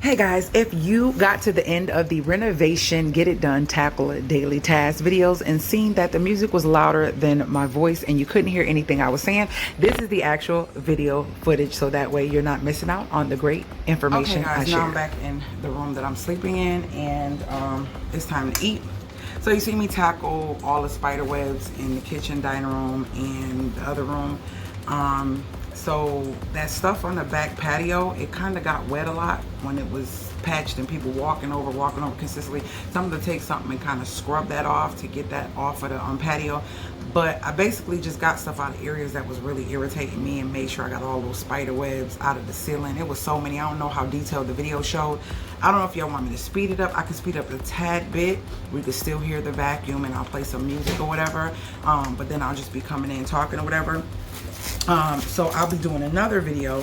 Hey guys, if you got to the end of the renovation, get it done, tackle it, daily task videos and seen that the music was louder than my voice and you couldn't hear anything I was saying, this is the actual video footage, so that way you're not missing out on the great information I share. Now I'm back in the room that I'm sleeping in, and it's time to eat. So you see me tackle all the spider webs in the kitchen, dining room, and the other room. So that stuff on the back patio, it kind of got wet a lot when it was patched and people walking over consistently. So I'm going to take something and kind of scrub that off to get that off of the patio. But I basically just got stuff out of areas that was really irritating me and made sure I got all those spider webs out of the ceiling. It was so many. I don't know how detailed the video showed. I don't know if y'all want me to speed it up. I can speed up a tad bit. We could still hear the vacuum and I'll play some music or whatever. But then I'll just be coming in talking or whatever. So I'll be doing another video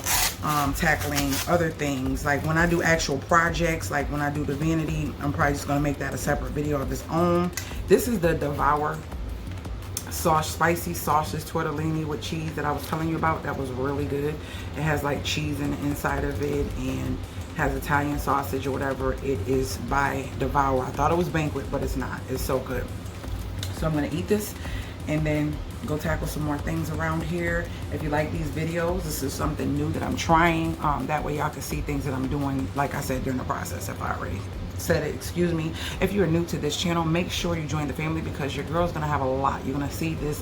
tackling other things, like when I do actual projects, like when I do the vanity. I'm probably just going to make that a separate video of its own. This is the Devour sauce, spicy sausage tortellini with cheese that I was telling you about. That was really good. It has like cheese in the inside of it and has Italian sausage or whatever. It is by Devour. I thought it was Banquet, but it's not. It's so good. So I'm going to eat this and then go tackle some more things around here. If you like these videos, this is something new that I'm trying. That way y'all can see things that I'm doing, like I said, during the process. If I already said it, excuse me. If you're new to this channel, make sure you join the family, because your girl's gonna have a lot. You're gonna see this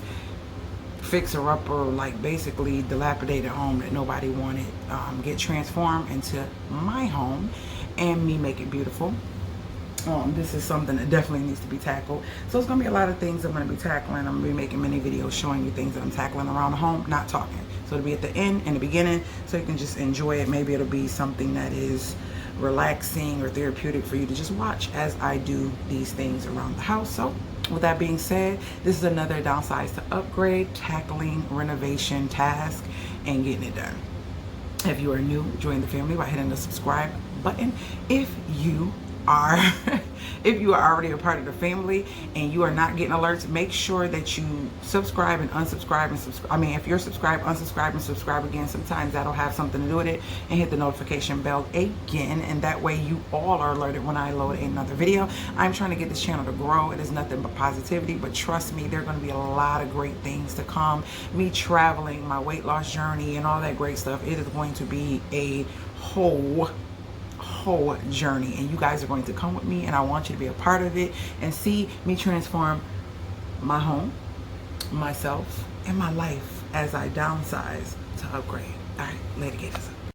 fixer-upper, like basically dilapidated home that nobody wanted, get transformed into my home and me make it beautiful. This is something that definitely needs to be tackled. So it's going to be a lot of things I'm going to be tackling. I'm going to be making many videos showing you things that I'm tackling around the home, not talking. So it'll be at the end and the beginning, so you can just enjoy it. Maybe it'll be something that is relaxing or therapeutic for you to just watch as I do these things around the house. So with that being said, this is another downsize to upgrade, tackling renovation task and getting it done. If you are new, join the family by hitting the subscribe button. If you are already a part of the family and you are not getting alerts, make sure that you subscribe and unsubscribe and subscribe. I mean, if you're subscribed, unsubscribe and subscribe again. Sometimes that'll have something to do with it. And hit the notification bell again, and that way you all are alerted when I load another video. I'm trying to get this channel to grow. It is nothing but positivity, but trust me, there are going to be a lot of great things to come. Me traveling, my weight loss journey and all that great stuff. It is going to be a whole journey, and you guys are going to come with me, and I want you to be a part of it and see me transform my home, myself, and my life as I downsize to upgrade. All right, later, gators.